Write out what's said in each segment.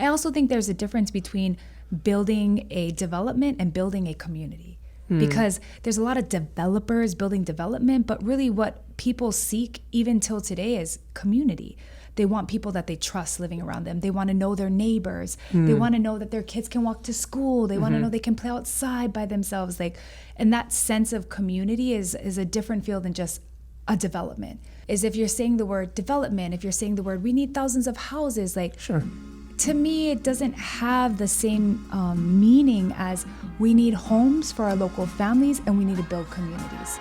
I also think there's a difference between building a development and building a community. Because there's a lot of developers building development, but really what people seek even till today is community. They want people that they trust living around them. They want to know their neighbors. They want to know that their kids can walk to school. They want to know they can play outside by themselves. And that sense of community is a different feel than just a development. Is if you're saying the word development, if you're saying the word we need thousands of houses, sure. To me, it doesn't have the same meaning as we need homes for our local families and we need to build communities.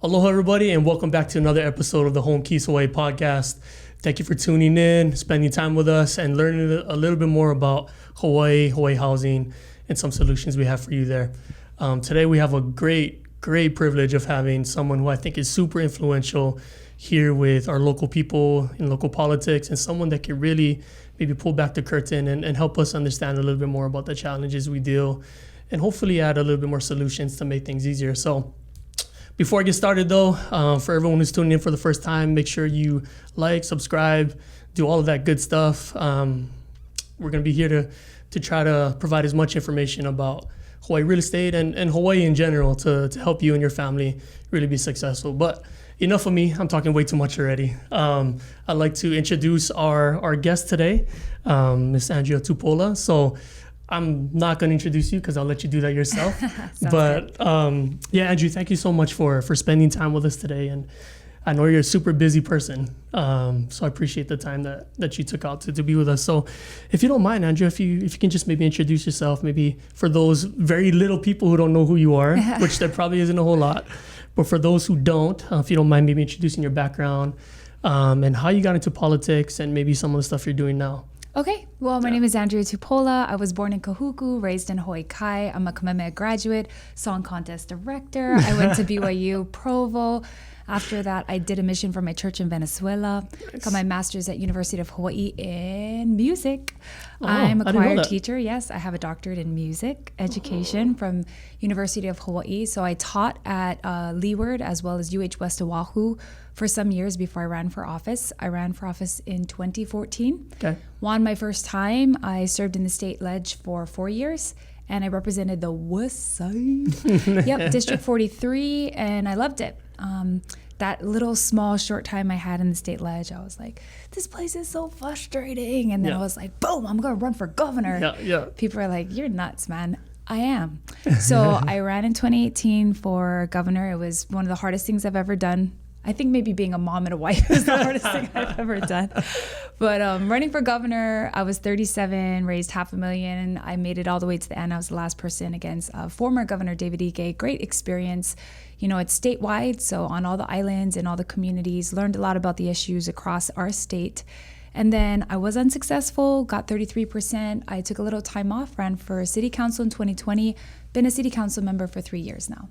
Aloha, everybody, and welcome back to another episode of the Home Keys Hawaii podcast. Thank you for tuning in, spending time with us, and learning a little bit more about Hawaii housing, and some solutions we have for you there. Today we have a great privilege of having someone who I think is super influential here with our local people in local politics, and someone that can really maybe pull back the curtain and help us understand a little bit more about the challenges we deal, and hopefully add a little bit more solutions to make things easier. So before I get started though, for everyone who's tuning in for the first time, make sure you like, subscribe, do all of that good stuff. We're gonna be here to try to provide as much information about Hawaii real estate and Hawaii in general to help you and your family really be successful. But enough of me, I'm talking way too much already. I'd like to introduce our guest today, Miss Andria Tupola. So I'm not going to introduce you because I'll let you do that yourself. But Andrew, thank you so much for spending time with us today. And I know you're a super busy person, so I appreciate the time that you took out to be with us. So if you don't mind, Andrea, if you can just maybe introduce yourself, maybe for those very little people who don't know who you are, which there probably isn't a whole lot, but for those who don't, if you don't mind maybe introducing your background and how you got into politics and maybe some of the stuff you're doing now. Okay, well, my name is Andria Tupola. I was born in Kahuku, raised in Hawaii Kai. I'm a Kamehameha graduate, song contest director. I went to BYU Provo. After that, I did a mission for my church in Venezuela. Nice. Got my master's at University of Hawaii in music. I'm a choir teacher. Yes, I have a doctorate in music education from University of Hawaii. So I taught at Leeward as well as UH West Oahu for some years before I ran for office. I ran for office in 2014. Okay. Won my first time. I served in the state ledge for 4 years. And I represented the West Side. Yep, District 43, and I loved it. That little small short time I had in the state ledge, I was like, this place is so frustrating. And then I was like, boom, I'm going to run for governor. People are like, you're nuts, man. I am. So I ran in 2018 for governor. It was one of the hardest things I've ever done. I think maybe being a mom and a wife is the hardest thing I've ever done. But running for governor, I was 37, raised $500,000. I made it all the way to the end. I was the last person against former Governor David Ige. Great experience. You know, it's statewide, so on all the islands and all the communities, learned a lot about the issues across our state. And then I was unsuccessful, got 33%. I took a little time off, ran for city council in 2020, been a city council member for 3 years now.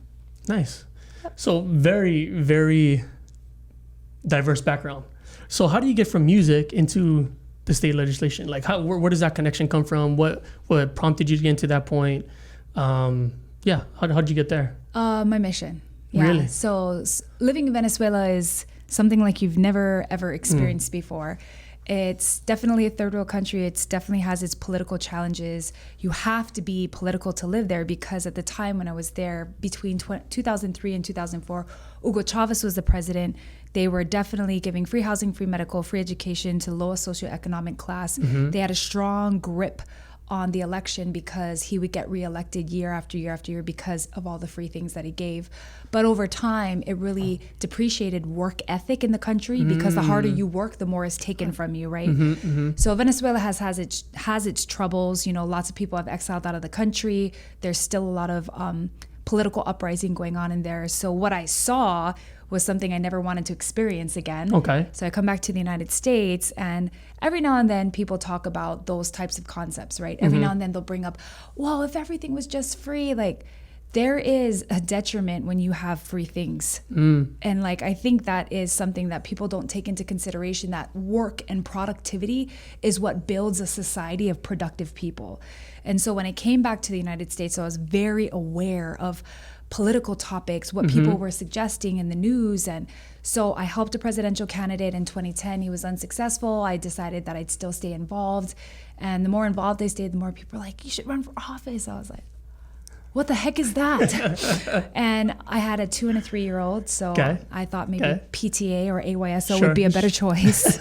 Nice. So very, very diverse background. So how do you get from music into the state legislation? Like, where does that connection come from? What prompted you to get into that point? How did you get there? My mission. Yeah. Really? So living in Venezuela is something like you've never, ever experienced before. It's definitely a third world country. It definitely has its political challenges. You have to be political to live there because at the time when I was there, between 2003 and 2004, Hugo Chavez was the president. They were definitely giving free housing, free medical, free education to the lowest socioeconomic class. They had a strong grip on the election because he would get reelected year after year after year because of all the free things that he gave. But over time, it really depreciated work ethic in the country because the harder you work, the more is taken from you, right? So Venezuela has its troubles. You know, lots of people have exiled out of the country. There's still a lot of political uprising going on in there. So what I saw was something I never wanted to experience again. Okay. So I come back to the United States, and every now and then people talk about those types of concepts, right? Every now and then they'll bring up, well, if everything was just free, like there is a detriment when you have free things. And like, I think that is something that people don't take into consideration, that work and productivity is what builds a society of productive people. And so when I came back to the United States, I was very aware of political topics, what people were suggesting in the news. And so I helped a presidential candidate in 2010. He was unsuccessful. I decided that I'd still stay involved. And the more involved I stayed, the more people were like, you should run for office. I was like, what the heck is that? And I had a 2 and a 3-year-old. So I thought maybe PTA or AYSO would be a better choice.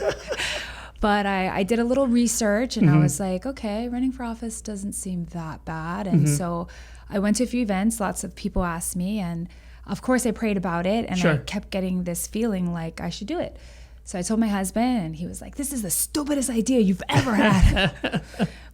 But I did a little research and I was like, okay, running for office doesn't seem that bad. And so I went to a few events. Lots of people asked me. And of course, I prayed about it. And I kept getting this feeling like I should do it. So I told my husband and he was like, this is the stupidest idea you've ever had.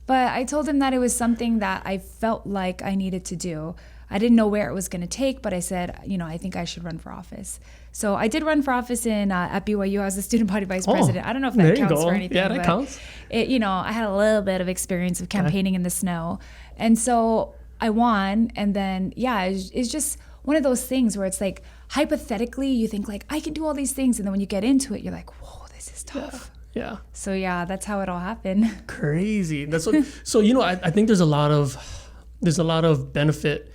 But I told him that it was something that I felt like I needed to do. I didn't know where it was going to take, but I said, I think I should run for office. So I did run for office at BYU. I was the student body vice president. I don't know if that counts for anything. Yeah, that counts. I had a little bit of experience of campaigning in the snow. And so I won. And then, it's just one of those things where it's like, hypothetically, you think like, I can do all these things. And then when you get into it, you're like, whoa, this is tough. Yeah. So that's how it all happened. Crazy. That's what. So I think there's a lot of benefit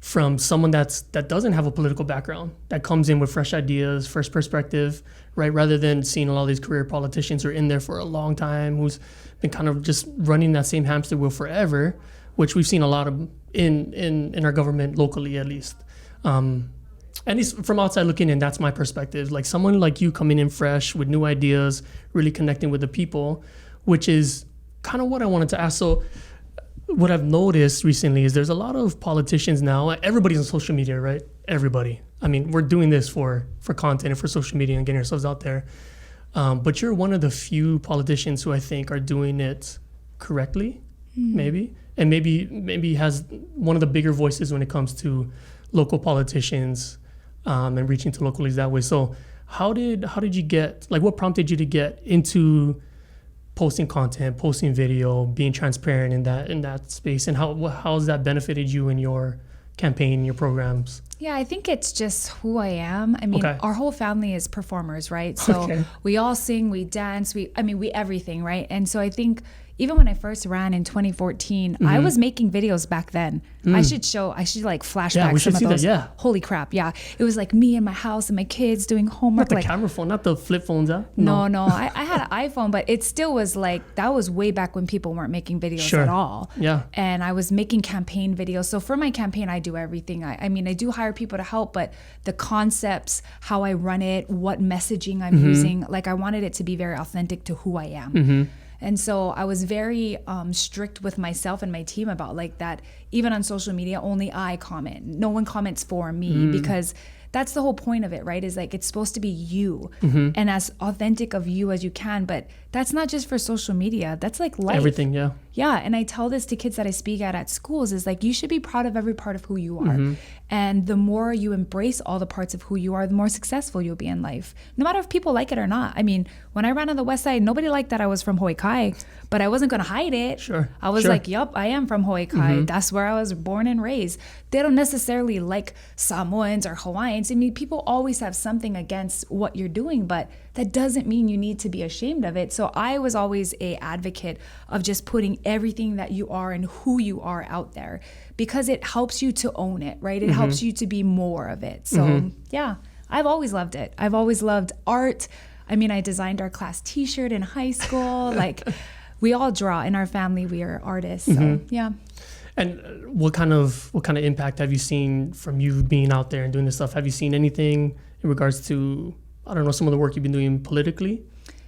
from someone that doesn't have a political background, that comes in with fresh ideas, fresh perspective, right? Rather than seeing all these career politicians who are in there for a long time, who's been kind of just running that same hamster wheel forever, which we've seen a lot of in our government locally, at least. At least from outside looking in, that's my perspective. Like someone like you coming in fresh with new ideas, really connecting with the people, which is kind of what I wanted to ask. So what I've noticed recently is there's a lot of politicians now. Everybody's on social media, right? Everybody. I mean, we're doing this for content and for social media and getting ourselves out there. But you're one of the few politicians who I think are doing it correctly, maybe. And maybe has one of the bigger voices when it comes to local politicians and reaching to localities that way. So how did you get, like, what prompted you to get into posting content, posting video, being transparent in that space, and how's that benefited you in your campaign, your programs? Yeah, I think it's just who I am. I mean, our whole family is performers, right? So we all sing, we dance, we everything, right? And so I think even when I first ran in 2014, I was making videos back then. I should like flashback some of those. That, Holy crap, yeah. It was like me in my house and my kids doing homework. Not the camera phone, not the flip phones, huh? No. I had an iPhone, but it still was like, that was way back when people weren't making videos at all. Yeah. And I was making campaign videos. So for my campaign, I do everything. I mean, I do hire people to help, but the concepts, how I run it, what messaging I'm using, like I wanted it to be very authentic to who I am. And so I was very strict with myself and my team about like that. Even on social media, only I comment. No one comments for me because that's the whole point of it, right? Is like, it's supposed to be you and as authentic of you as you can. But that's not just for social media. That's like life. Everything, yeah. Yeah. And I tell this to kids that I speak at schools is like, you should be proud of every part of who you are. And the more you embrace all the parts of who you are, the more successful you'll be in life, no matter if people like it or not. I mean, when I ran on the West Side, nobody liked that I was from Hawaii Kai, but I wasn't going to hide it. I was like, yup, I am from Hawaii Kai. That's where I was born and raised. They don't necessarily like Samoans or Hawaiians. I mean, people always have something against what you're doing, but that doesn't mean you need to be ashamed of it. So I was always an advocate of just putting everything that you are and who you are out there because it helps you to own it, right? It helps you to be more of it. So yeah, I've always loved it. I've always loved art. I mean, I designed our class t-shirt in high school. Like we all draw in our family. We are artists. So yeah. And what kind of impact have you seen from you being out there and doing this stuff? Have you seen anything in regards to, I don't know, some of the work you've been doing politically?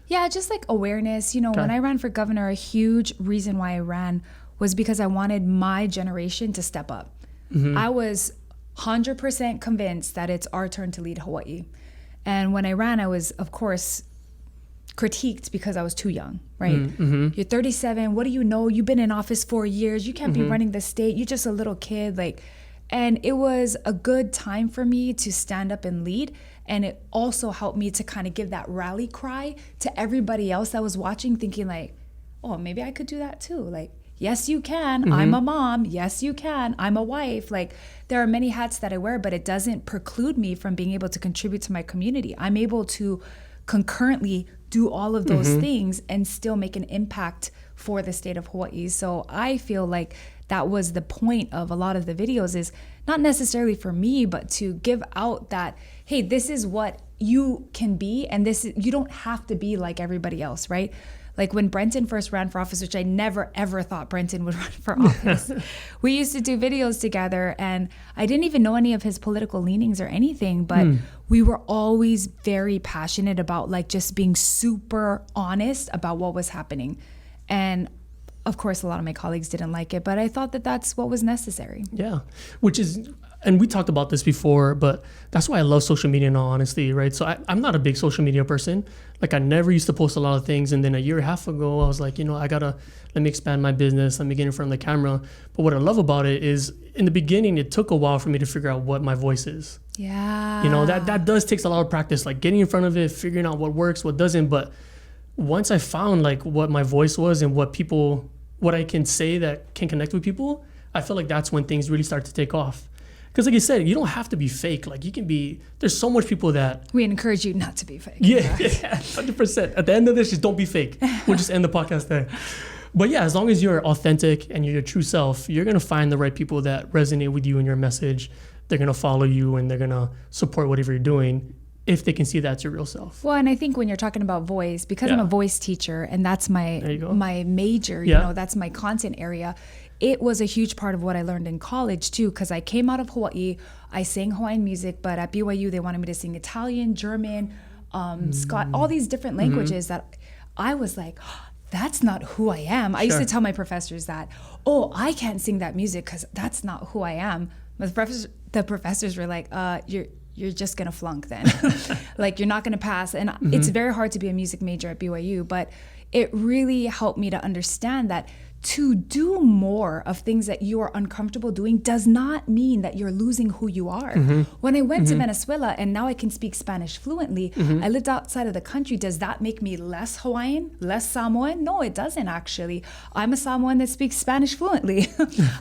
Yeah, just like awareness. You know, when I ran for governor, a huge reason why I ran was because I wanted my generation to step up. I was 100% convinced that it's our turn to lead Hawaii. And when I ran, I was, of course, critiqued because I was too young, right? You're 37. What do you know? You've been in office 4 years. You can't be running the state. You're just a little kid. And it was a good time for me to stand up and lead. And it also helped me to kind of give that rally cry to everybody else that was watching, thinking like, oh, maybe I could do that too. Like, Yes, you can. I'm a mom. Yes, you can. I'm a wife. Like, there are many hats that I wear, but it doesn't preclude me from being able to contribute to my community. I'm able to concurrently do all of those things and still make an impact for the state of Hawaii. So I feel like that was the point of a lot of the videos, is not necessarily for me, but to give out that, hey, this is what you can be, and you don't have to be like everybody else, right? Like when Brenton first ran for office, which I never ever thought Brenton would run for office, we used to do videos together, and I didn't even know any of his political leanings or anything, but we were always very passionate about like just being super honest about what was happening. And of course, a lot of my colleagues didn't like it, but I thought that that's what was necessary. Yeah, which is, and we talked about this before, but that's why I love social media in all honesty, right? So I'm not a big social media person. Like I never used to post a lot of things. And then a year and a half ago, I was like, let me expand my business. Let me get in front of the camera. But what I love about it is in the beginning, it took a while for me to figure out what my voice is. Yeah. That does takes a lot of practice, like getting in front of it, figuring out what works, what doesn't. But once I found like what my voice was and what I can say that can connect with people, I feel like that's when things really start to take off. Because like you said, you don't have to be fake. Like you can be, there's so much people that. We encourage you not to be fake. Yeah, 100%. At the end of this, just don't be fake. We'll just end the podcast there. But yeah, as long as you're authentic and you're your true self, you're going to find the right people that resonate with you and your message. They're going to follow you and they're going to support whatever you're doing if they can see that's your real self. Well, and I think when you're talking about voice, because I'm a voice teacher and that's my major, that's my content area, it was a huge part of what I learned in college too, because I came out of Hawaii, I sang Hawaiian music, but at BYU, they wanted me to sing Italian, German, all these different languages that I was like, that's not who I am. I used to tell my professors that, I can't sing that music because that's not who I am. But the professors were like, you're just going to flunk then. Like, you're not going to pass. And it's very hard to be a music major at BYU, but it really helped me to understand that to do more of things that you are uncomfortable doing does not mean that you're losing who you are. When I went to Venezuela and now I can speak Spanish fluently, I lived outside of the country. Does that make me less Hawaiian, less Samoan? No, it doesn't actually. I'm a Samoan that speaks Spanish fluently.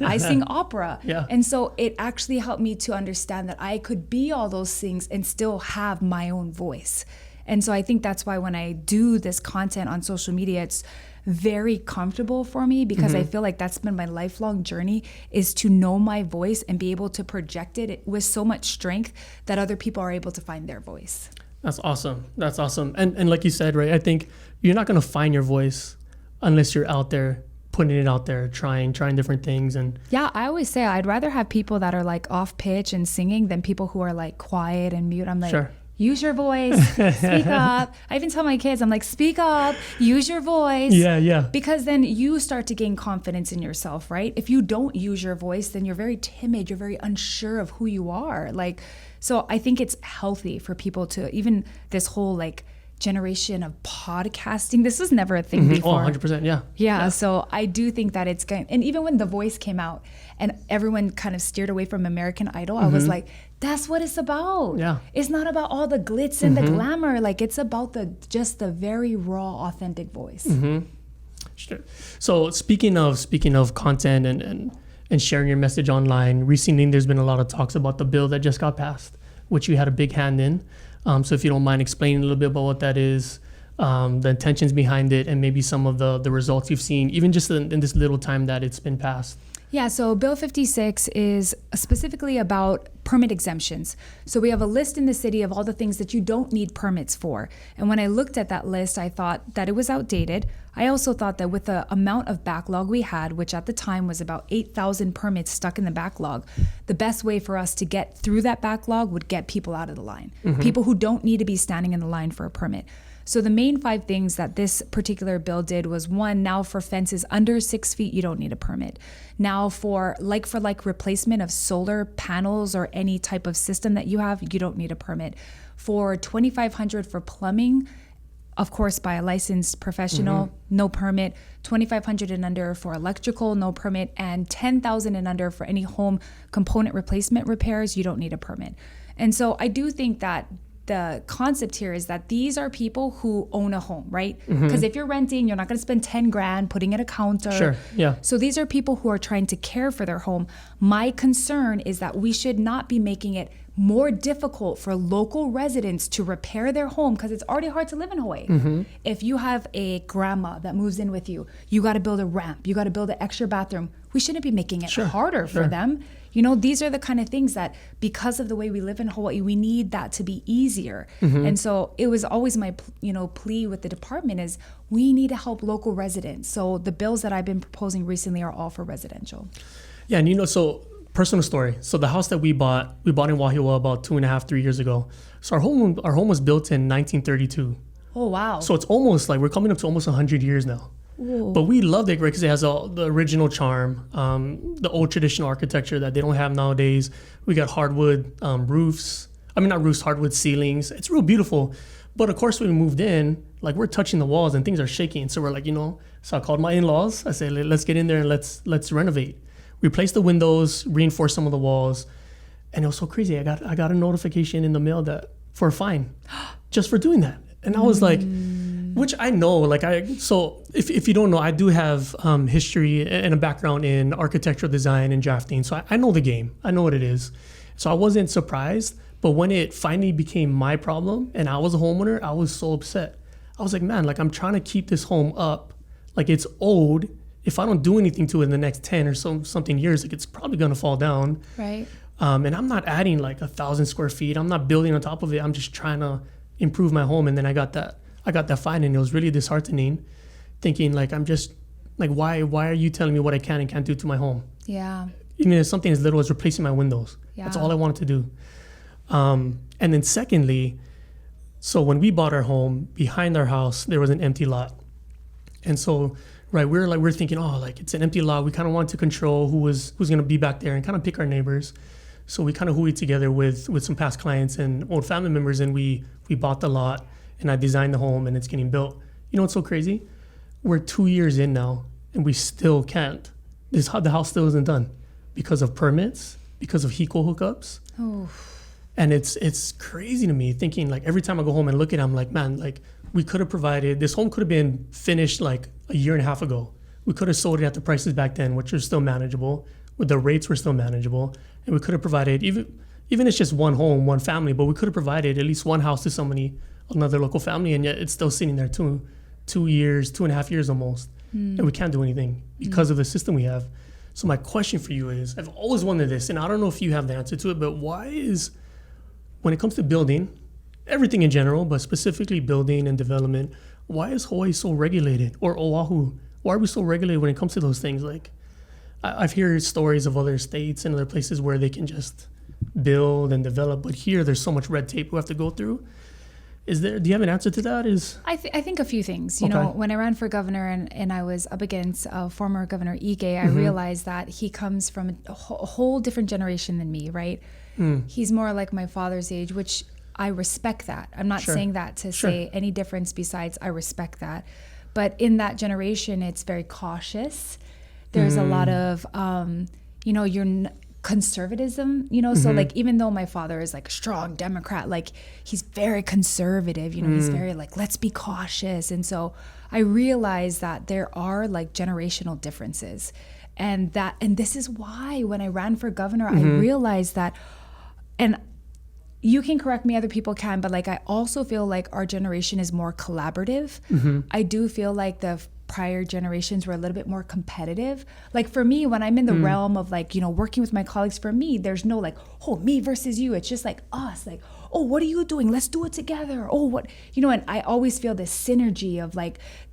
I sing opera. Yeah. And so it actually helped me to understand that I could be all those things and still have my own voice. And so I think that's why when I do this content on social media, it's very comfortable for me because I feel like that's been my lifelong journey, is to know my voice and be able to project it with so much strength that other people are able to find their voice. That's awesome. That's awesome. And like you said, right, I think you're not going to find your voice unless you're out there putting it out there, trying different things. And yeah, I always say I'd rather have people that are like off pitch and singing than people who are like quiet and mute. I'm like, use your voice, speak up. I even tell my kids, I'm like, speak up, use your voice. Yeah. Because then you start to gain confidence in yourself, right? If you don't use your voice, then you're very timid, you're very unsure of who you are. Like, so I think it's healthy for people to, even this whole like generation of podcasting, this was never a thing before. 100%, yeah. So I do think that it's going, and even when The Voice came out and everyone kind of steered away from American Idol, I was like, that's what it's about. Yeah. It's not about all the glitz and the glamour. Like, it's about just the very raw, authentic voice. Sure. So speaking of content and sharing your message online, recently there's been a lot of talks about the bill that just got passed, which you had a big hand in. So if you don't mind explaining a little bit about what that is, the intentions behind it, and maybe some of the results you've seen, even just in this little time that it's been passed. Yeah, so Bill 56 is specifically about permit exemptions. So we have a list in the city of all the things that you don't need permits for. And when I looked at that list, I thought that it was outdated. I also thought that with the amount of backlog we had, which at the time was about 8,000 permits stuck in the backlog, the best way for us to get through that backlog would get people out of the line. People who don't need to be standing in the line for a permit. So the main 5 things that this particular bill did was, 1, now for fences under 6 feet, you don't need a permit. Now for like replacement of solar panels or any type of system that you have, you don't need a permit. For $2,500 for plumbing, of course, by a licensed professional, no permit. $2,500 and under for electrical, no permit. And $10,000 and under for any home component replacement repairs, you don't need a permit. And so I do think that the concept here is that these are people who own a home, right? Because if you're renting, you're not going to spend 10 grand putting in a counter. Sure, yeah. So these are people who are trying to care for their home. My concern is that we should not be making it more difficult for local residents to repair their home because it's already hard to live in Hawaii. If you have a grandma that moves in with you, you got to build a ramp, you got to build an extra bathroom. We shouldn't be making it harder for them. You know, these are the kind of things that because of the way we live in Hawaii, we need that to be easier. And so it was always my, plea with the department is we need to help local residents. So the bills that I've been proposing recently are all for residential. Yeah, and so personal story. So the house that we bought in Wahiawa about 2.5, 3 years ago. So our home was built in 1932. Oh, wow. So it's almost like we're coming up to almost 100 years now. Ooh. But we loved it because it has the original charm, the old traditional architecture that they don't have nowadays. We got hardwood roofs. I mean, not roofs, hardwood ceilings. It's real beautiful. But of course, when we moved in, like we're touching the walls and things are shaking. So we're like, so I called my in-laws. I said, let's get in there and let's renovate. Replace the windows, reinforce some of the walls. And it was so crazy. I got a notification in the mail for a fine just for doing that. And I was like, which I know, so if you don't know, I do have history and a background in architectural design and drafting. So I know the game. I know what it is. So I wasn't surprised. But when it finally became my problem and I was a homeowner, I was so upset. I was like, man, I'm trying to keep this home up. It's old. If I don't do anything to it in the next 10 or something years, it's probably going to fall down. Right. And I'm not adding 1,000 square feet. I'm not building on top of it. I'm just trying to improve my home. And then I got that fine, and it was really disheartening, thinking I'm just why are you telling me what I can and can't do to my home? Yeah. Even if something as little as replacing my windows. Yeah. That's all I wanted to do. And then secondly, so when we bought our home, behind our house there was an empty lot, and so we're thinking, it's an empty lot. We kind of want to control who's going to be back there and kind of pick our neighbors. So we kind of hooeyed together with some past clients and old family members, and we bought the lot, and I designed the home, and it's getting built. You know what's so crazy? We're 2 years in now, and we still can't. The house still isn't done because of permits, because of HECO hookups. Oh. And it's crazy to me, thinking every time I go home and look at it, I'm like, man, we could have provided, this home could have been finished a year and a half ago. We could have sold it at the prices back then, which are still manageable. The rates were still manageable. And we could have provided, even it's just one home, one family, but we could have provided at least one house to somebody, another local family, and yet it's still sitting there 2.5 years almost. And we can't do anything because of the system we have. So my question for you is, I've always wondered this, and I don't know if you have the answer to it, but when it comes to building, everything in general, but specifically building and development, why is Hawaii so regulated? Or Oahu, why are we so regulated when it comes to those things? I've heard stories of other states and other places where they can just build and develop, but here there's so much red tape we have to go through. Do you have an answer to that? I think a few things. You know, when I ran for governor and I was up against former Governor Ige, I realized that he comes from a whole different generation than me, right? He's more like my father's age, which I respect that. I'm not saying that to say any difference besides I respect that. But in that generation, it's very cautious. There's a lot of, conservatism, so even though my father is a strong Democrat, he's very conservative, he's very let's be cautious. And so I realized that there are generational differences, and this is why when I ran for governor, I realized that, and you can correct me, other people can, but I also feel our generation is more collaborative. I do feel the prior generations were a little bit more competitive. For me, when I'm in the realm of working with my colleagues, for me, there's no me versus you. It's just us, oh, what are you doing? Let's do it together. Oh, what, and I always feel this synergy of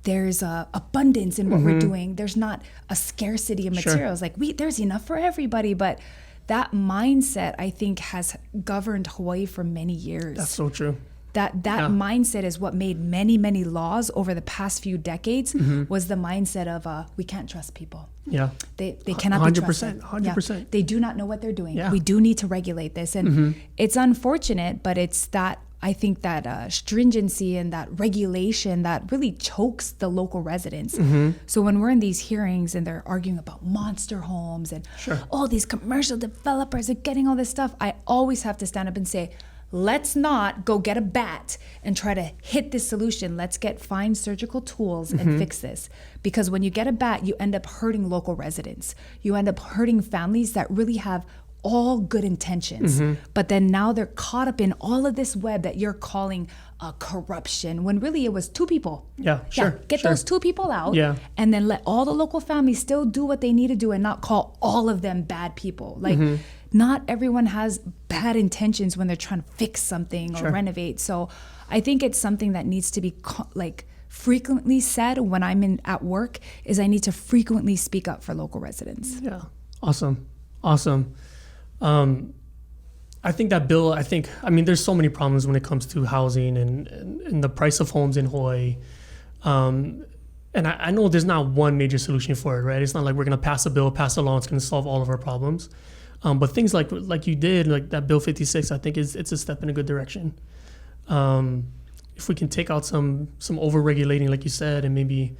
there's abundance in what we're doing. There's not a scarcity of materials. There's enough for everybody, but that mindset, I think, has governed Hawaii for many years. That's so true. That mindset is what made many, many laws over the past few decades, was the mindset of we can't trust people. Yeah. They cannot be trusted. 100%. Yeah. They do not know what they're doing. Yeah. We do need to regulate this. And it's unfortunate, but it's that, I think that stringency and that regulation that really chokes the local residents. So when we're in these hearings and they're arguing about monster homes and all these commercial developers are getting all this stuff, I always have to stand up and say, let's not go get a bat and try to hit this solution. Let's get fine surgical tools and fix this. Because when you get a bat, you end up hurting local residents. You end up hurting families that really have all good intentions. But then now they're caught up in all of this web that you're calling corruption, when really it was two people. Yeah, sure. Get those two people out, and then let all the local families still do what they need to do and not call all of them bad people. Like, not everyone has bad intentions when they're trying to fix something or renovate. So I think it's something that needs to be frequently said when I'm at work, is I need to frequently speak up for local residents. Yeah. Awesome. I think that bill, I mean, there's so many problems when it comes to housing and the price of homes in Hawaii. And I know there's not one major solution for it, right? It's not like we're going to pass a bill, pass a law, it's going to solve all of our problems. But things like you did, like that Bill 56, I think it's a step in a good direction. If we can take out some over-regulating, like you said, and maybe...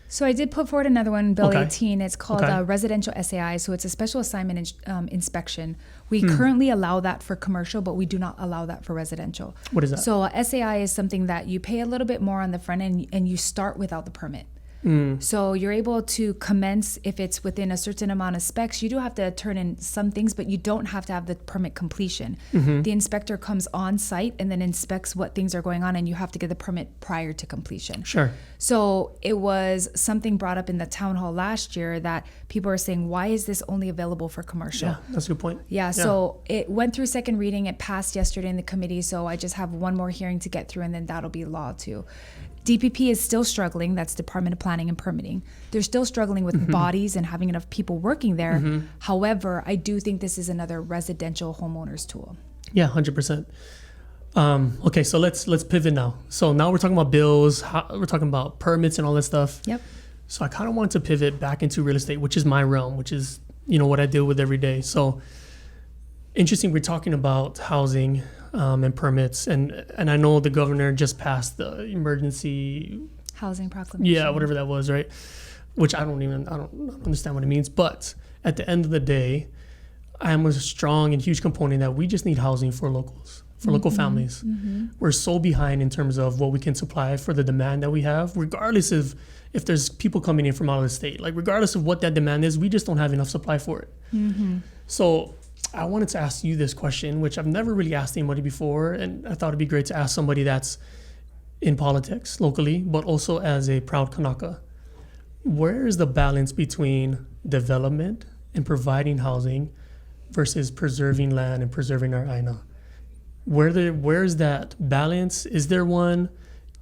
So I did put forward another one, Bill 18. It's called residential SAI. So it's a special assignment inspection. We currently allow that for commercial, but we do not allow that for residential. What is that? So SAI is something that you pay a little bit more on the front end and you start without the permit. So you're able to commence if it's within a certain amount of specs. You do have to turn in some things, but you don't have to have the permit completion. The inspector comes on site and then inspects what things are going on, and you have to get the permit prior to completion. Sure. So it was something brought up in the town hall last year that people are saying, why is this only available for commercial? Yeah, that's a good point. Yeah, so it went through second reading. It passed yesterday in the committee, so I just have one more hearing to get through, and then that'll be law too. DPP is still struggling. That's Department of Planning and Permitting. They're still struggling with bodies and having enough people working there. However, I do think this is another residential homeowners tool. Yeah, 100%. Okay, so let's pivot now. So now we're talking about bills. We're talking about permits and all that stuff. Yep. So I kind of want to pivot back into real estate, which is my realm, which is what I deal with every day. So interesting. We're talking about housing. And permits, and I know the governor just passed the emergency housing proclamation. Yeah, whatever that was, right? Which I don't understand what it means. But at the end of the day, I am a strong and huge component that we just need housing for locals, for local families. We're so behind in terms of what we can supply for the demand that we have, regardless of if there's people coming in from out of the state. Like, regardless of what that demand is, we just don't have enough supply for it. So I wanted to ask you this question, which I've never really asked anybody before, and I thought it'd be great to ask somebody that's in politics locally, but also as a proud Kanaka. Where is the balance between development and providing housing versus preserving land and preserving our Aina? Where is that balance? Is there one?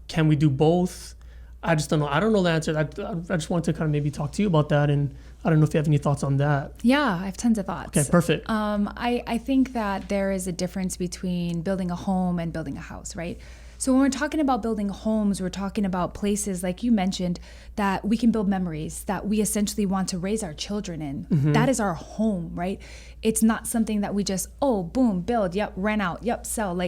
Can we do both? I just don't know. I don't know the answer. I just want to kind of maybe talk to you about that, and I don't know if you have any thoughts on that. Yeah, I have tons of thoughts. Okay, perfect. I think that there is a difference between building a home and building a house, right? So when we're talking about building homes, we're talking about places, like you mentioned, that we can build memories, that we essentially want to raise our children in. That is our home, right? It's not something that we just, boom, build, yep, rent out, yep, sell.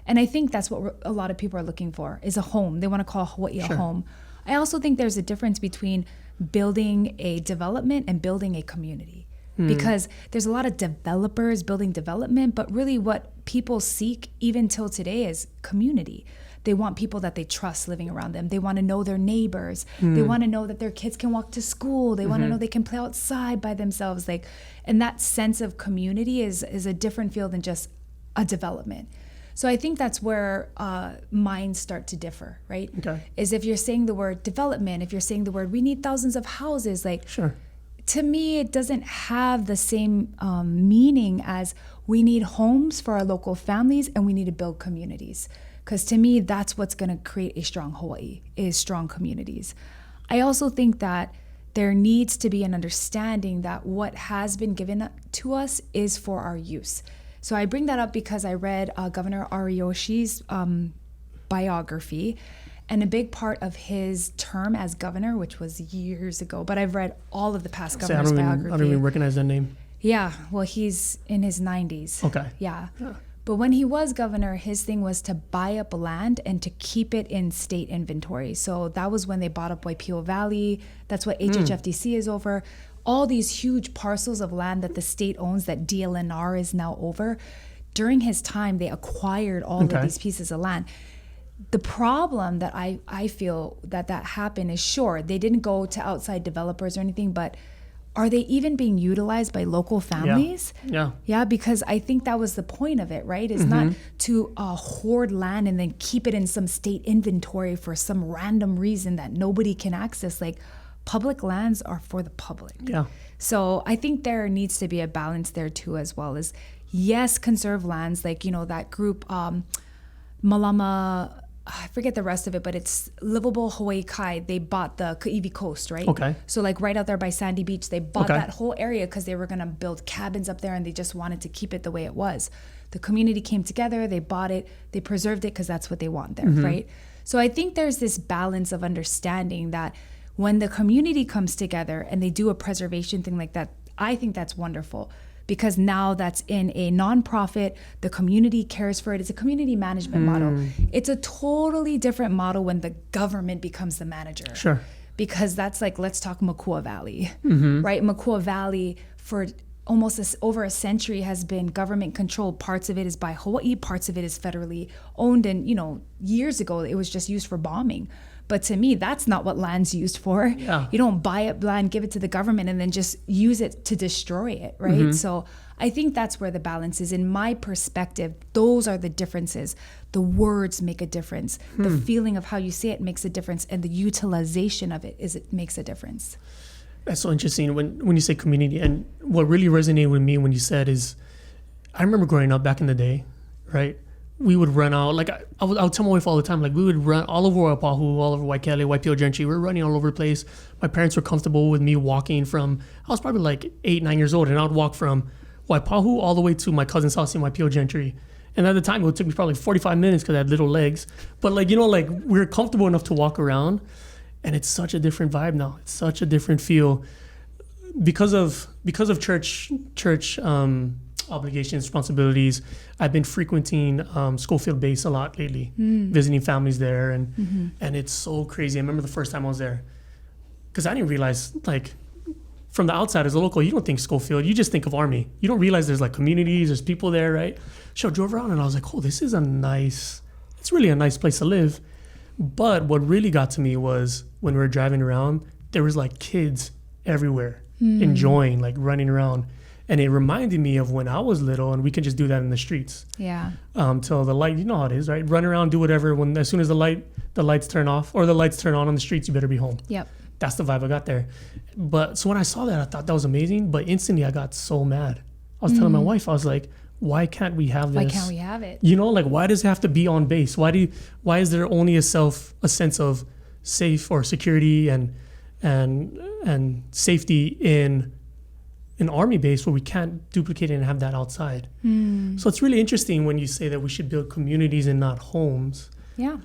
And I think that's what a lot of people are looking for, is a home. They want to call Hawaii a home. I also think there's a difference between building a development and building a community, because there's a lot of developers building development, but really what people seek even till today is community. They want people that they trust living around them. They want to know their neighbors. They want to know that their kids can walk to school. They want to know they can play outside by themselves. And that sense of community is a different feel than just a development. So I think that's where minds start to differ, right? Okay. Is if you're saying the word development, if you're saying the word, we need thousands of houses, sure. To me, it doesn't have the same meaning as we need homes for our local families and we need to build communities. Because to me, that's what's going to create a strong Hawaii, is strong communities. I also think that there needs to be an understanding that what has been given to us is for our use. So I bring that up because I read Governor Ariyoshi's biography, and a big part of his term as governor, which was years ago, but I've read all of the past governor's biography. I don't even recognize that name. Yeah, well, he's in his 90s. Okay. Yeah. But when he was governor, his thing was to buy up land and to keep it in state inventory. So that was when they bought up Waipio Valley. That's what HHFDC is over. All these huge parcels of land that the state owns that DLNR is now over. during his time, they acquired all of these pieces of land. The problem that I feel that happened is, sure, they didn't go to outside developers or anything, but are they even being utilized by local families? Yeah, because I think that was the point of it, right? It's not to hoard land and then keep it in some state inventory for some random reason that nobody can access. Like, public lands are for the public. Yeah. So I think there needs to be a balance there too, as well as, yes, conserve lands. Like, that group, Malama, I forget the rest of it, but it's Livable Hawaii Kai. They bought the Kaiwi Coast, right? Okay. So like right out there by Sandy Beach, they bought that whole area because they were going to build cabins up there and they just wanted to keep it the way it was. The community came together, they bought it, they preserved it because that's what they want there, right? So I think there's this balance of understanding that when the community comes together and they do a preservation thing like that, I think that's wonderful. Because now that's in a nonprofit, the community cares for it. It's a community management model. It's a totally different model when the government becomes the manager. Sure. Because that's like, let's talk Makua Valley, right? Makua Valley for almost over a century has been government controlled. Parts of it is by Hawaii, parts of it is federally owned. And, years ago, it was just used for bombing. But to me, that's not what land's used for. Yeah. You don't buy up land, give it to the government, and then just use it to destroy it, right? So I think that's where the balance is. In my perspective, those are the differences. The words make a difference. The feeling of how you say it makes a difference. And the utilization of it makes a difference. That's so interesting when you say community. And what really resonated with me when you said is, I remember growing up back in the day, right? We would run out, like I would tell my wife all the time, like we would run all over Waipahu, all over Waikele, Waipio Gentry. We were running all over the place. My parents were comfortable with me walking from, I was probably like 8, 9 years old, and I would walk from Waipahu all the way to my cousin's house in Waipio Gentry. And at the time, it took me probably 45 minutes because I had little legs. But like, we were comfortable enough to walk around. And it's such a different vibe now. It's such a different feel because of church obligations, responsibilities. I've been frequenting Schofield Base a lot lately, visiting families there, and it's so crazy. I remember the first time I was there, because I didn't realize, like, from the outside as a local, you don't think Schofield, you just think of Army. You don't realize there's like communities, there's people there, right? So I drove around and I was like, oh, it's really a nice place to live. But what really got to me was when we were driving around, there was like kids everywhere enjoying, like running around. And it reminded me of when I was little and we could just do that in the streets. Yeah. Till the light, you know how it is, right? Run around, do whatever. As soon as the lights turn off or the lights turn on the streets, you better be home. Yep. That's the vibe I got there. But so when I saw that, I thought that was amazing. But instantly I got so mad. I was telling my wife, I was like, why can't we have this? Why can't we have it? Like, why does it have to be on base? Why is there only a sense of safe or security and safety in an Army base where we can't duplicate it and have that outside? So it's really interesting when you say that we should build communities and not homes. Yeah.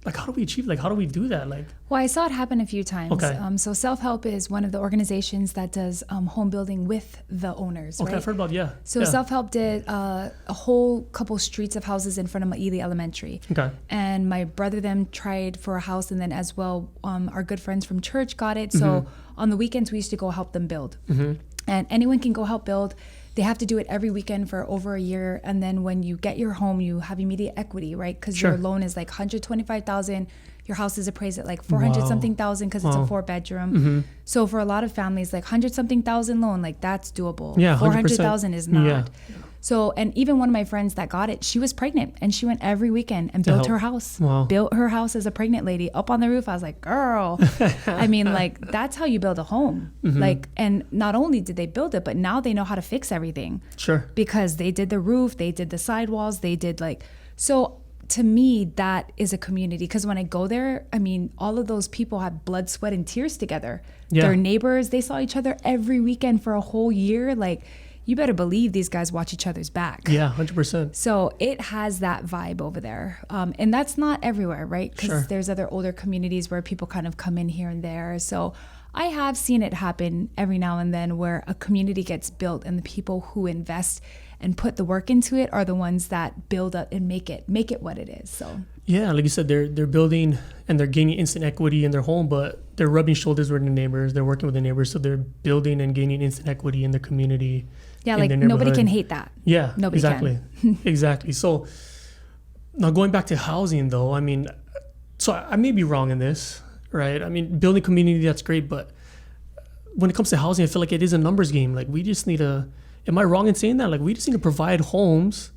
Like, how do we achieve? Like, how do we do that? Like, well, I saw it happen a few times. Okay. So Self-Help is one of the organizations that does home building with the owners. Okay, right? I've heard about, yeah. So yeah. Self-Help did a whole couple streets of houses in front of Maili Elementary. Okay. And my brother them tried for a house, and then as well, our good friends from church got it. So on the weekends, we used to go help them build. And anyone can go help build. They have to do it every weekend for over a year. And then when you get your home, you have immediate equity, right? Because your loan is like $125,000. Your house is appraised at like 400 something thousand because it's a 4-bedroom. So for a lot of families, like 100 something thousand loan, like that's doable. Yeah, 400,000 is not. Yeah. So, and even one of my friends that got it, she was pregnant and she went every weekend and built her house. Wow. Built her house as a pregnant lady up on the roof. I was like, girl, I mean, like, that's how you build a home. Like, and not only did they build it, but now they know how to fix everything. Sure. Because they did the roof, they did the sidewalls, they did like, so to me, that is a community. Because when I go there, I mean, all of those people have blood, sweat, and tears together. Yeah. Their neighbors, they saw each other every weekend for a whole year. Like, you better believe these guys watch each other's back. Yeah, 100%. So it has that vibe over there. And that's not everywhere, right? Because there's other older communities where people kind of come in here and there. So I have seen it happen every now and then where a community gets built and the people who invest and put the work into it are the ones that build up and make it what it is. So Yeah, like you said, they're building and they're gaining instant equity in their home, but they're rubbing shoulders with their neighbors. They're working with the neighbors, so they're building and gaining instant equity in their community. Yeah, in like their nobody neighborhood. can hate that. Yeah, Nobody exactly, exactly. So now going back to housing, though, I mean, so I may be wrong in this, right? I mean, building community, that's great, but when it comes to housing, I feel like it is a numbers game. Like we just need to. Am I wrong in saying that? Like we just need to provide homes.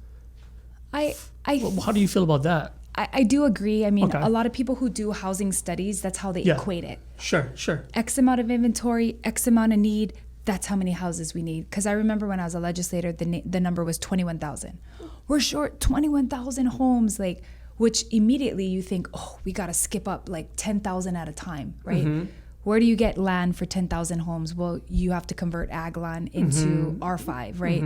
I How do you feel about that? I do agree. I mean, Okay. a lot of people who do housing studies, that's how they Yeah. equate it. Sure. X amount of inventory, X amount of need, that's how many houses we need. Because I remember when I was a legislator, the number was 21,000. We're short 21,000 homes, like, which immediately you think, oh, we got to skip up like 10,000 at a time, right? Mm-hmm. Where do you get land for 10,000 homes? Well, you have to convert ag land into R5, right?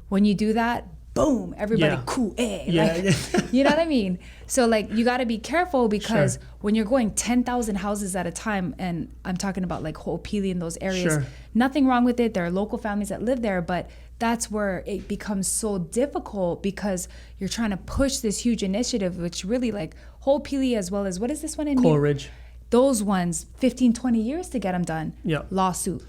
When you do that, boom, everybody Yeah. cool, Yeah, like, yeah. you know what I mean? So like you got to be careful because Sure. when you're going 10,000 houses at a time, and I'm talking about like Ho'opili in those areas, Sure. nothing wrong with it. There are local families that live there, but that's where it becomes so difficult because you're trying to push this huge initiative, which really like Ho'opili as well as, what is this one in Coral Ridge. those ones 15, 20 years to get them done. Yeah. Lawsuit.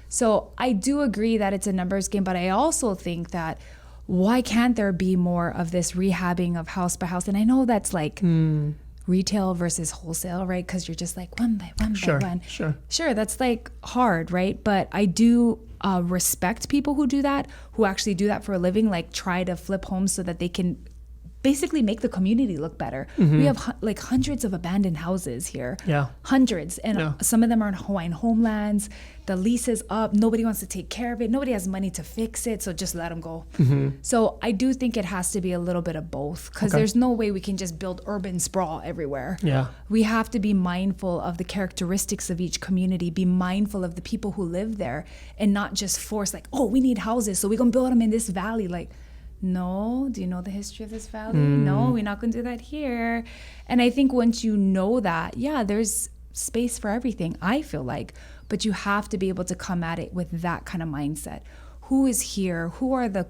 So I do agree that it's a numbers game, but I also think that why can't there be more of this rehabbing of house by house? And I know that's like retail versus wholesale, right? Because you're just like one by one Sure. by one. Sure. That's like hard, right? But I do respect people who do that, who actually do that for a living, like try to flip homes so that they can basically make the community look better. We have like hundreds of abandoned houses here. Yeah. Hundreds. And Yeah. some of them are in Hawaiian homelands. The lease is up. Nobody wants to take care of it. Nobody has money to fix it. So just let them go. So I do think it has to be a little bit of both because Okay. there's no way we can just build urban sprawl everywhere. Yeah. We have to be mindful of the characteristics of each community, be mindful of the people who live there, and not just force like, oh, we need houses, so we're going to build them in this valley. Like, no, do you know the history of this valley? No, we're not going to do that here. And I think once you know that, yeah, there's space for everything, I feel like, but you have to be able to come at it with that kind of mindset. Who is here? Who are the,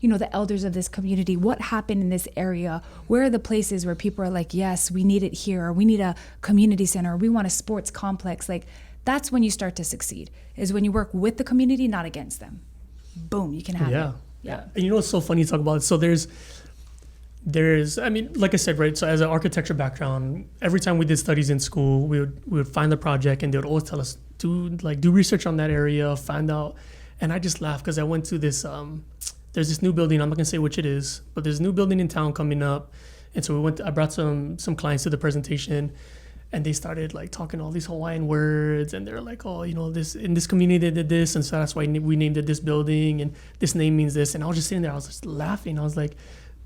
the elders of this community? What happened in this area? Where are the places where people are like, yes, we need it here, or we need a community center, or we want a sports complex? Like, that's when you start to succeed, is when you work with the community, not against them. Boom, you can have it. Yeah. And you know what's so funny to talk about? So there's, I mean, like I said, right? So as an architecture background, every time we did studies in school, we would find the project and they would always tell us, do research on that area, find out. And I just laughed because I went to this, there's this new building, I'm not gonna say which it is, but there's a new building in town coming up. And so I brought some clients to the presentation, and they started like talking all these Hawaiian words, and they're like, oh, this in this community they did this, and so that's why we named it this building, and this name means this. And I was just sitting there, I was just laughing. I was like,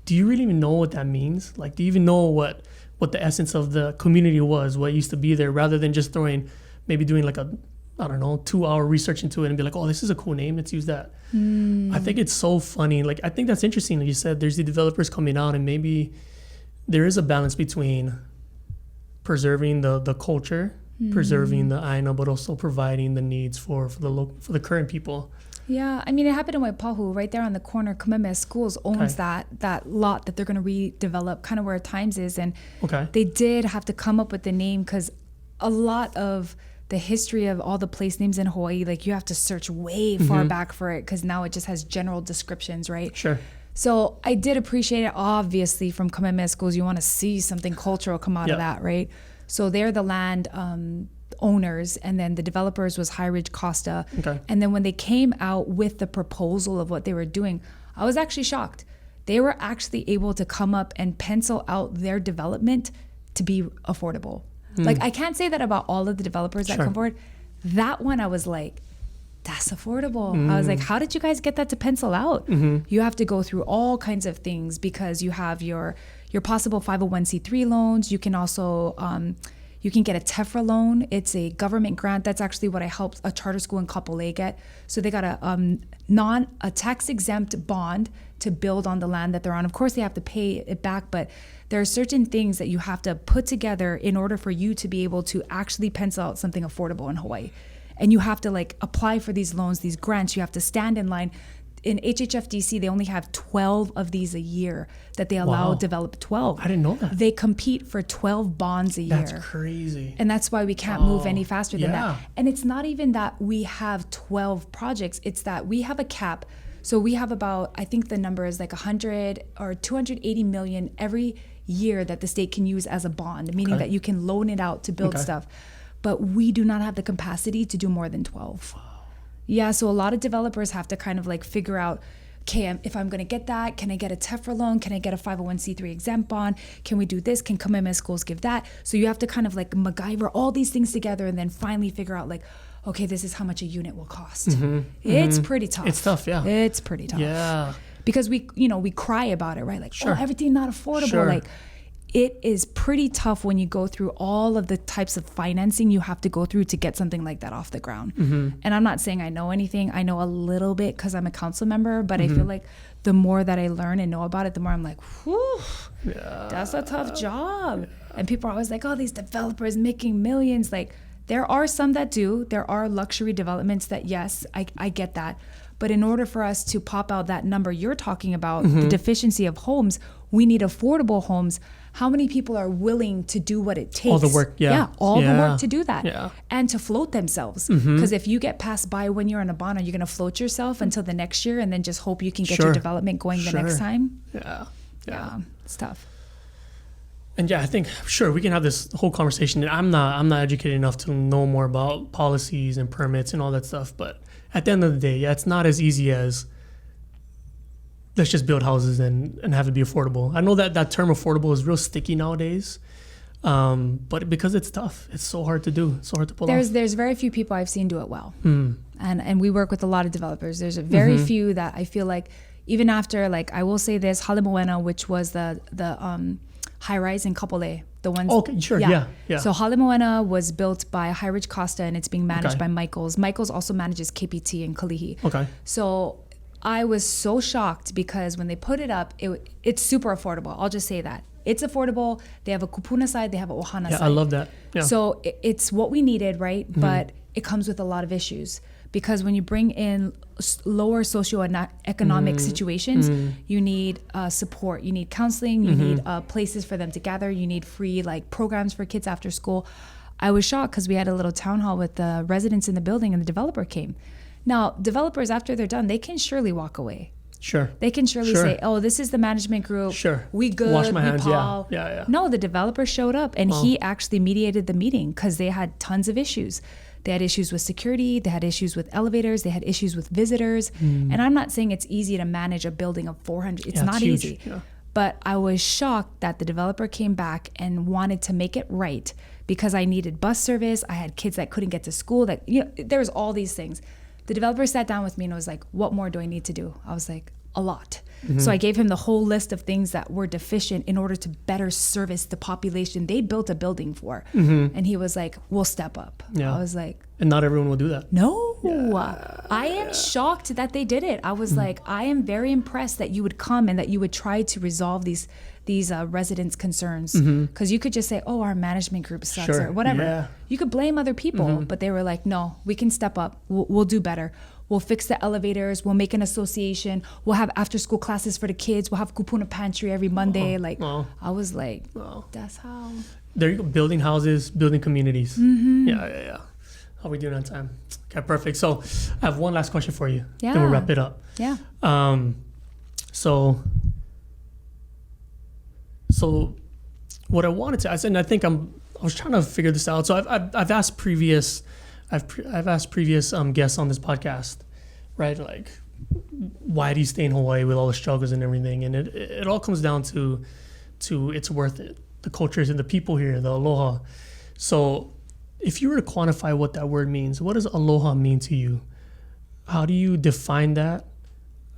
do you really even know what that means? Like, do you even know what the essence of the community was, what used to be there, rather than just doing like a, I don't know, 2-hour research into it and be like, oh, this is a cool name, let's use that. I think it's so funny. Like, I think that's interesting. Like you said, there's the developers coming out, and maybe there is a balance between preserving the culture, preserving the Aina, but also providing the needs for the current people. Yeah, I mean, it happened in Waipahu, right there on the corner. Kamehameha Schools owns that lot that they're going to redevelop, kind of where Times is. And they did have to come up with the name because a lot of the history of all the place names in Hawaii, like you have to search way far back for it because now it just has general descriptions, right? Sure. So I did appreciate it. Obviously, from Kamehameha Schools, you want to see something cultural come out of that, right? So they're the land owners, and then the developers was High Ridge Costa. And then when they came out with the proposal of what they were doing, I was actually shocked. They were actually able to come up and pencil out their development to be affordable. Like, I can't say that about all of the developers that come forward. That one, I was like, that's affordable. I was like, how did you guys get that to pencil out? You have to go through all kinds of things because you have your possible 501c3 loans. You can also you can get a TEFRA loan. It's a government grant. That's actually what I helped a charter school in Kapolei get. So they got a tax exempt bond to build on the land that they're on. Of course, they have to pay it back, but there are certain things that you have to put together in order for you to be able to actually pencil out something affordable in Hawaii. And you have to like apply for these loans, these grants. You have to stand in line. in HHFDC, they only have 12 of these a year that they allow Wow. develop 12. I didn't know that. They compete for 12 bonds a year. That's crazy. And that's why we can't move any faster than yeah. that. And it's not even that we have 12 projects, it's that we have a cap. So we have about, I think the number is like 100 or 280 million every year that the state can use as a bond, meaning that you can loan it out to build stuff. But we do not have the capacity to do more than 12. Yeah, so a lot of developers have to kind of like figure out, okay, if I'm going to get that, can I get a TEFRA loan? Can I get a 501c3 exempt bond? Can we do this? Can commitment schools give that? So you have to kind of like MacGyver all these things together and then finally figure out like, okay, this is how much a unit will cost. It's pretty tough. It's tough, yeah. It's pretty tough. Yeah. Because we cry about it, right? Like, oh, everything not affordable. Like, it is pretty tough when you go through all of the types of financing you have to go through to get something like that off the ground. And I'm not saying I know anything. I know a little bit because I'm a council member, but I feel like the more that I learn and know about it, the more I'm like, whew, that's a tough job. And people are always like, oh, these developers making millions. Like, there are some that do. There are luxury developments that, yes, I get that. But in order for us to pop out that number you're talking about, the deficiency of homes, we need affordable homes. How many people are willing to do what it takes? All the work, all the work to do that. Yeah. And to float themselves. Because if you get passed by when you're on a bond, are you going to float yourself until the next year and then just hope you can get your development going the next time? Yeah. It's tough. And yeah, I think we can have this whole conversation. And I'm not educated enough to know more about policies and permits and all that stuff. But at the end of the day, it's not as easy as let's just build houses and have it be affordable. I know that term affordable is real sticky nowadays, but because it's tough, it's so hard to do. It's so hard to pull off. There's very few people I've seen do it well, and we work with a lot of developers. There's a very few that I feel like even after, like, I will say this, Halemoena, which was the high rise in Kapolei, the ones. Okay, sure, yeah. So Halemoena was built by High Ridge Costa, and it's being managed by Michaels. Michaels also manages KPT in Kalihi. Okay. So I was so shocked because when they put it up, it's super affordable. I'll just say that. It's affordable. They have a kupuna side. They have a ohana side. I love that. Yeah. So it's what we needed, right? But it comes with a lot of issues. Because when you bring in lower socioeconomic situations, you need support. You need counseling. You need places for them to gather. You need free programs for kids after school. I was shocked because we had a little town hall with the residents in the building and the developer came. Now, developers, after they're done, they can surely walk away. Sure. They can surely say, oh, this is the management group. Sure. We good. Wash my hands. Paul. Yeah. No, the developer showed up and he actually mediated the meeting because they had tons of issues. They had issues with security. They had issues with elevators. They had issues with visitors. And I'm not saying it's easy to manage a building of 400. It's not easy. Yeah. But I was shocked that the developer came back and wanted to make it right because I needed bus service. I had kids that couldn't get to school. There's all these things. The developer sat down with me and was like, what more do I need to do? I was like, a lot. So I gave him the whole list of things that were deficient in order to better service the population they built a building for. And he was like, we'll step up. I was like, and not everyone will do that. No, I am shocked that they did it. I was like, I am very impressed that you would come and that you would try to resolve these residents' concerns. Because you could just say, oh, our management group sucks or whatever. Yeah. You could blame other people, but they were like, no, we can step up. We'll do better. We'll fix the elevators. We'll make an association. We'll have after school classes for the kids. We'll have kupuna pantry every Monday. I was like, that's how. There you go. Building houses, building communities. Yeah. How are we doing on time? Okay, perfect. So I have one last question for you. Yeah. Then we'll wrap it up. Yeah. So what I wanted to ask, and I think I was trying to figure this out. So I've asked previous guests on this podcast, right? Like, why do you stay in Hawaii with all the struggles and everything? And it all comes down to it's worth it. The cultures and the people here, the aloha. So if you were to quantify what that word means, what does aloha mean to you? How do you define that?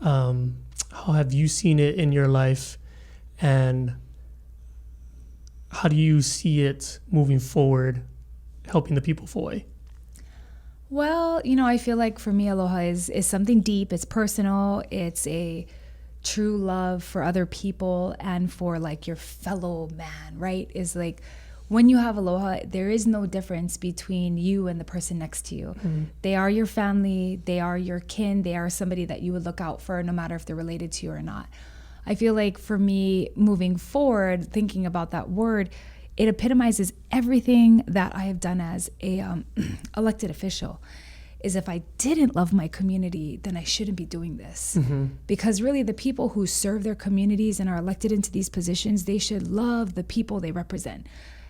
How have you seen it in your life? And how do you see it moving forward, helping the people of Hawaii? Well, I feel like for me, aloha is something deep. It's personal. It's a true love for other people and for your fellow man, right? Is when you have aloha, there is no difference between you and the person next to you. They are your family, they are your kin, they are somebody that you would look out for no matter if they're related to you or not. I feel like for me, moving forward, thinking about that word, it epitomizes everything that I have done as a elected official. Is if I didn't love my community, then I shouldn't be doing this. Because really the people who serve their communities and are elected into these positions, they should love the people they represent.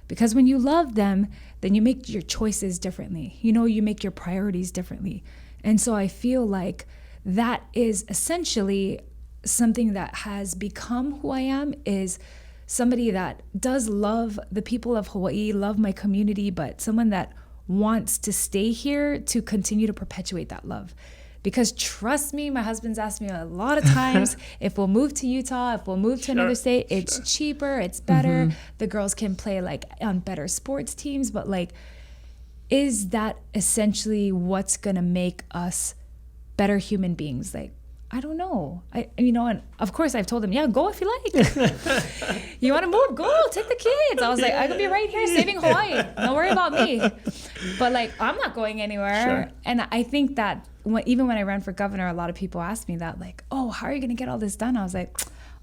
Because when you love them, then you make your choices differently. You know, you make your priorities differently. And so I feel like that is essentially something that has become who I am, is somebody that does love the people of Hawaii, love my community, but someone that wants to stay here to continue to perpetuate that love. Because trust me, my husband's asked me a lot of times if we'll move to Utah, if we'll move to another state, it's cheaper, it's better. The girls can play like on better sports teams, but like, is that essentially what's gonna make us better human beings? Like, I don't know. And of course I've told him, yeah, go if you like. You want to move? Go, take the kids. I was like, I could be right here saving Hawaii. Don't worry about me. But like, I'm not going anywhere. And I think that even when I ran for governor, a lot of people asked me that, like, oh, how are you going to get all this done? I was like,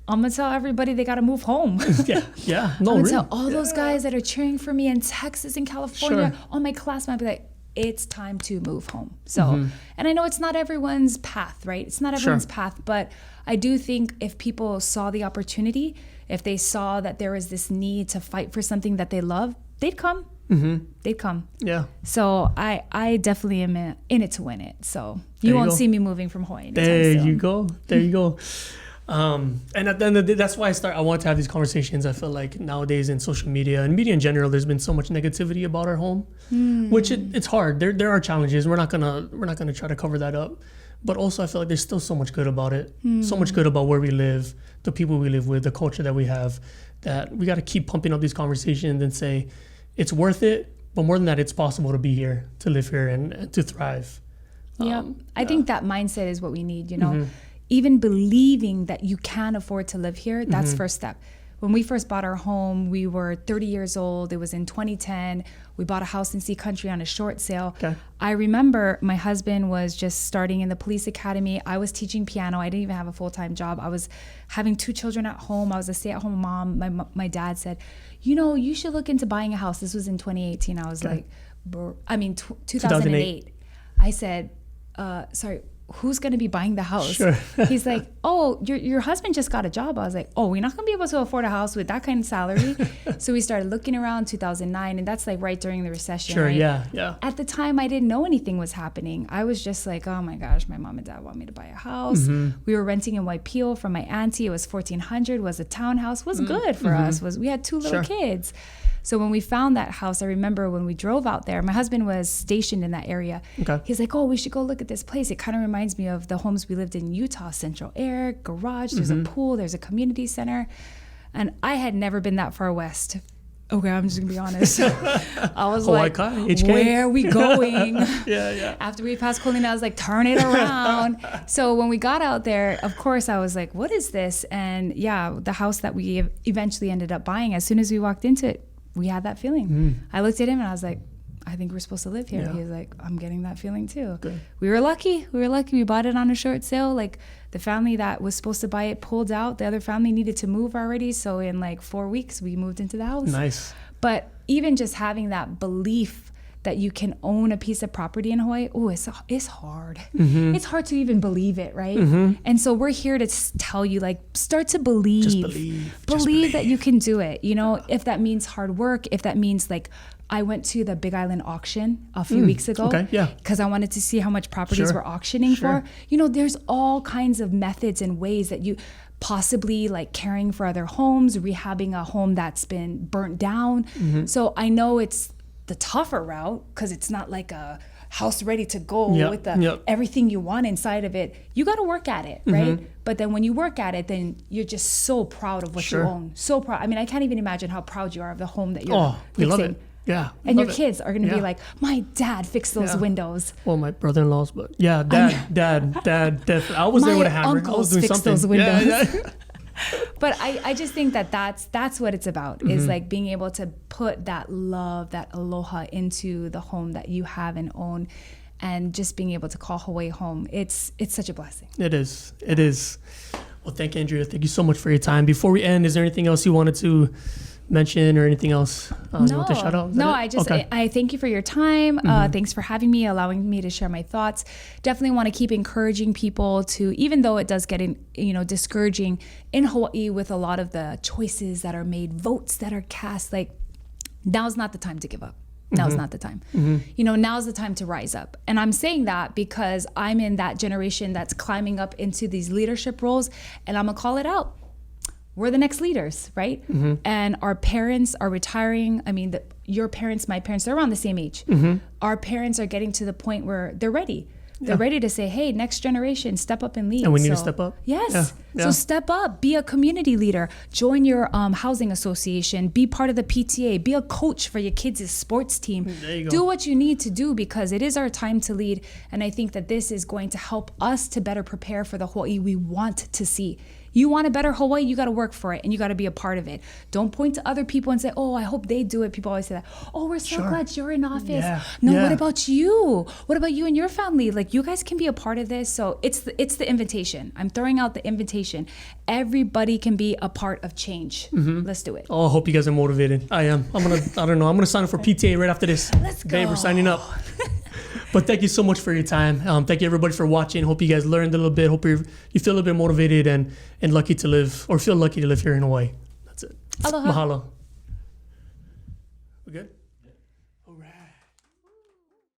I'm going to tell everybody they got to move home. No, I'm going to tell all those guys that are cheering for me in Texas and California on my class, I'd be like, it's time to move home. So, and I know it's not everyone's path, right? It's not everyone's path, but I do think if people saw the opportunity, if they saw that there was this need to fight for something that they love, they'd come. They'd come. Yeah. So I definitely am in it to win it. So you won't see me moving from Hawaii anytime soon. There you go. And at the end of the day, that's why I want to have these conversations. I feel like nowadays in social media and media in general, there's been so much negativity about our home, which it's hard. There are challenges. We're not gonna try to cover that up, but also I feel like there's still so much good about it. So much good about where we live, the people we live with, the culture that we have. That we got to keep pumping up these conversations and say it's worth it. But more than that, it's possible to be here, to live here, and to thrive. I think that mindset is what we need. You know. Even believing that you can afford to live here, that's first step. When we first bought our home, we were 30 years old. It was in 2010. We bought a house in Sea Country on a short sale. I remember my husband was just starting in the police academy. I was teaching piano. I didn't even have a full-time job. I was having 2 children at home. I was a stay-at-home mom. My dad said, you should look into buying a house. This was in 2018. I was like, 2008. I said, sorry, who's going to be buying the house? He's like, oh, your husband just got a job. I was like, oh, we're not going to be able to afford a house with that kind of salary. So we started looking around 2009, and that's like right during the recession. Right? Yeah. At the time, I didn't know anything was happening. I was just like, oh my gosh, my mom and dad want me to buy a house. We were renting in Waipio from my auntie. It was $1,400, was a townhouse, was good for us. We had 2 little kids. So when we found that house, I remember when we drove out there, my husband was stationed in that area. He's like, oh, we should go look at this place. It kind of reminds me of the homes we lived in Utah, central air, garage, there's a pool, there's a community center. And I had never been that far west. Okay, I'm just gonna be honest. I was like, where are we going? After we passed Colina, I was like, turn it around. So when we got out there, of course, I was like, what is this? And yeah, the house that we eventually ended up buying, as soon as we walked into it, we had that feeling. I looked at him and I was like, I think we're supposed to live here. He was like, I'm getting that feeling too. We were lucky. We bought it on a short sale. Like the family that was supposed to buy it pulled out. The other family needed to move already. So in like 4 weeks, we moved into the house. Nice. But even just having that belief that you can own a piece of property in Hawaii, it's hard. It's hard to even believe it, right? And so we're here to tell you, like, start to believe. Just believe that you can do it. If that means hard work, if that means like, I went to the Big Island auction a few weeks ago because I wanted to see how much properties we're auctioning for. There's all kinds of methods and ways that you possibly like caring for other homes, rehabbing a home that's been burnt down. So I know it's the tougher route because it's not like a house ready to go with everything you want inside of it. You got to work at it, right? But then when you work at it, then you're just so proud of what you own. So proud. I mean, I can't even imagine how proud you are of the home that you're fixing. We love it. Yeah. And your kids are going to be like, my dad fixed those windows. Well, my brother-in-law's, but dad, definitely. I was there with a hammer. I was doing something. Those windows. But I just think that's what it's about, is like being able to put that love, that aloha into the home that you have and own, and just being able to call Hawaii home. It's such a blessing. It is. It is. Well, thank you, Andria. Thank you so much for your time. Before we end, is there anything else you wanted to mention or anything else you want to shout out? No, I thank you for your time. Thanks for having me, allowing me to share my thoughts. Definitely want to keep encouraging people to, even though it does get discouraging in Hawaii with a lot of the choices that are made, votes that are cast, like now's not the time to give up. Now's not the time. Now's the time to rise up. And I'm saying that because I'm in that generation that's climbing up into these leadership roles, and I'm gonna call it out. We're the next leaders, right? And our parents are retiring. I mean, your parents, my parents, they're around the same age. Our parents are getting to the point where they're ready. They're ready to say, hey, next generation, step up and lead. And we need to step up. Yes. Yeah. So step up, be a community leader, join your housing association, be part of the PTA, be a coach for your kids' sports team. There you go. Do what you need to do, because it is our time to lead. And I think that this is going to help us to better prepare for the Hawaii we want to see. You want a better Hawaii, you got to work for it, and you got to be a part of it. Don't point to other people and say, oh, I hope they do it. People always say that. Oh, we're so glad you're in office. Yeah. No, what about you? What about you and your family? Like, you guys can be a part of this. So it's the invitation. I'm throwing out the invitation. Everybody can be a part of change. Let's do it. Oh, I hope you guys are motivated. I am. I'm going to sign up for PTA right after this. Let's go. Babe, we're signing up. But thank you so much for your time. Thank you everybody for watching. Hope you guys learned a little bit. Hope you feel a little bit motivated and lucky to live, or feel lucky to live here in Hawaii. That's it. Aloha. Mahalo.